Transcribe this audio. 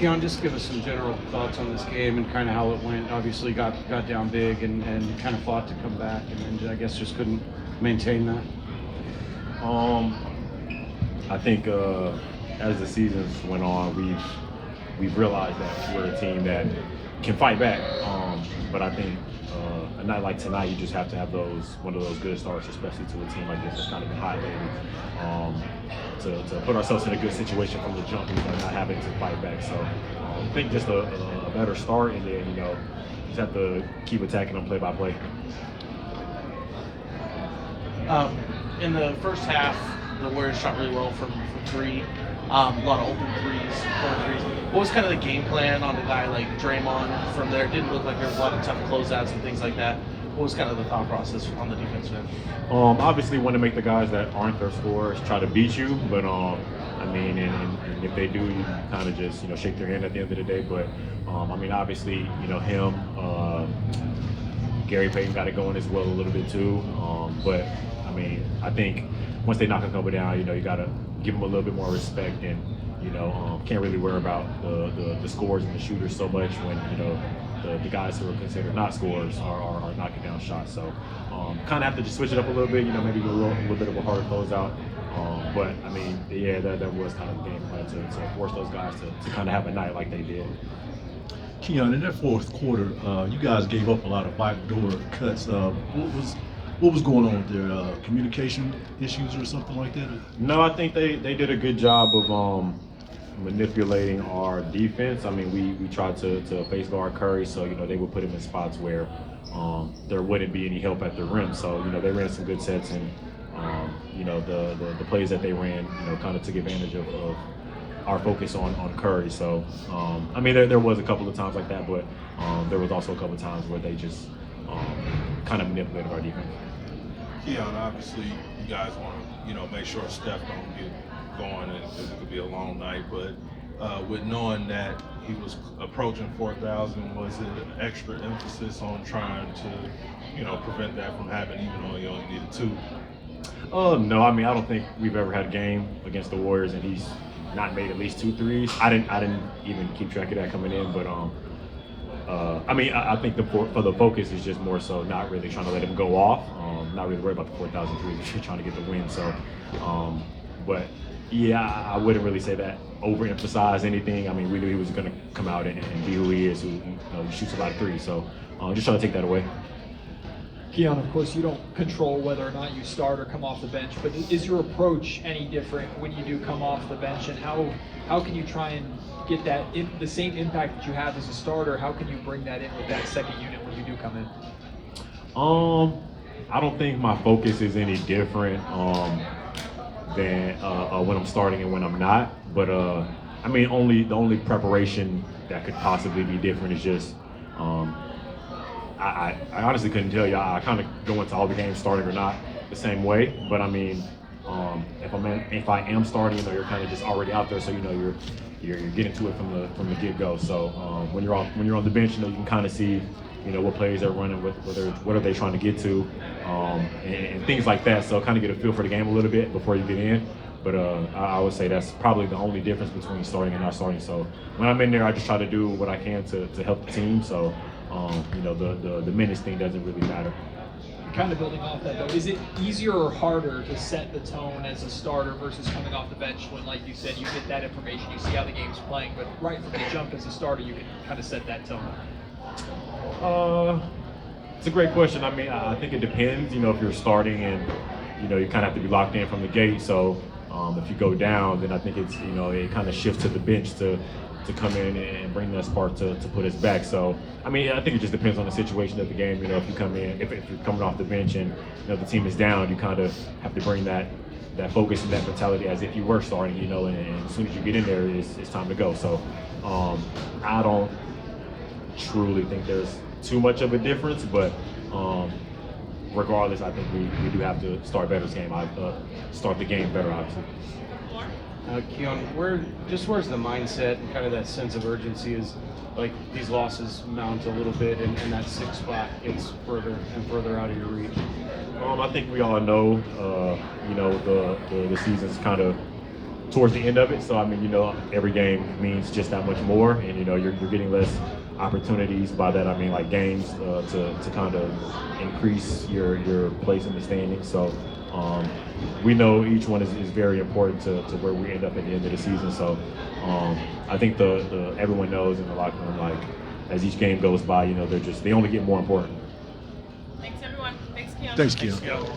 Keon, just give us some general thoughts on this game and kind of how it went. Obviously got down big and kind of fought to come back and I guess just couldn't maintain that. I think as the seasons went on, we've realized that we're a team that can fight back. But I think a night like tonight, you just have to have one of those good starts, especially to a team like this that's kind of been highlighted. To put ourselves in a good situation from the jump, not having to fight back. So I think just a better start, and then just have to keep attacking them play by play. In the first half, the Warriors shot really well from three. A lot of open corner threes. What was kind of the game plan on a guy like Draymond from there? It didn't look like there was a lot of tough closeouts and things like that. What was kind of the thought process on the defensive end? Obviously, want to make the guys that aren't their scorers try to beat you, but I mean, and if they do, you kind of just shake their hand at the end of the day. But I mean, obviously, him, Gary Payton got it going as well a little bit too. But I mean, I think once they knock a couple down, you got to give them a little bit more respect, and can't really worry about the scores and the shooters so much when the guys who are considered not scorers are knocking down shots. So kind of have to just switch it up a little bit, maybe do a little bit of a harder closeout. But I mean, yeah, that was kind of the game plan to force those guys to kind of have a night like they did. Keon, in that fourth quarter, you guys gave up a lot of backdoor cuts. What was going on there? Communication issues or something like that? No, I think they did a good job of manipulating our defense. I mean, we tried to face guard Curry, so they would put him in spots where there wouldn't be any help at the rim. So they ran some good sets, and the plays that they ran, kind of took advantage of our focus on Curry. So I mean, there was a couple of times like that, but there was also a couple of times where they just kind of manipulated our defense. Keon, obviously, you guys want to, make sure Steph don't get going, and because it could be a long night. But with knowing that he was approaching 4,000, was it an extra emphasis on trying to, prevent that from happening, even though he only needed 2? No, I mean, I don't think we've ever had a game against the Warriors and he's not made at least 2 threes. I didn't even keep track of that coming in, but I mean, I think for the focus is just more so not really trying to let him go off, not really worried about the 4,000 threes, just trying to get the win. So, but yeah, I wouldn't really say that overemphasize anything. I mean, we knew he was going to come out and be who he is, who shoots a lot of threes. So, just trying to take that away. Keon, of course, you don't control whether or not you start or come off the bench, but is your approach any different when you do come off the bench, and how can you try and get the same impact that you have as a starter? How can you bring that in with that second unit when you do come in? I don't think my focus is any different than when I'm starting and when I'm not. But I mean, the only preparation that could possibly be different is just I honestly couldn't tell you. I kind of go into all the games starting or not the same way. But I mean, if I am starting, you're kind of just already out there, so you're getting to it from the get-go. So when you're on the bench, you can kind of see what plays they're running with, what are they trying to get to, and things like that. So kind of get a feel for the game a little bit before you get in. But I would say that's probably the only difference between starting and not starting. So when I'm in there, I just try to do what I can to help the team. So the minutes thing doesn't really matter. Kind of building off that though, is it easier or harder to set the tone as a starter versus coming off the bench when, like you said, you get that information, you see how the game's playing, but right from the jump as a starter, you can kind of set that tone? It's a great question. I mean, I think it depends. If you're starting and you kind of have to be locked in from the gate. So if you go down, then I think it's it kind of shifts to the bench to come in and bring that spark to put us back. So, I mean, I think it just depends on the situation of the game. If you come in, if you're coming off the bench and the team is down, you kind of have to bring that focus and that mentality as if you were starting, and as soon as you get in there, it's time to go. So, I don't truly think there's too much of a difference, but regardless, I think we do have to start better this game. Start the game better, obviously. Keon, where's the mindset and kind of that sense of urgency as like these losses mount a little bit and that 6th spot gets further and further out of your reach? I think we all know, the season's kind of towards the end of it. So I mean, you know, every game means just that much more, and you know, you're getting less opportunities. By that I mean like games to kind of increase your place in the standings. So we know each one is very important to where we end up at the end of the season. So I think the everyone knows in the locker room, like as each game goes by, you know, they only get more important. Thanks everyone. Thanks, Keon. Thanks, Keon. Yeah.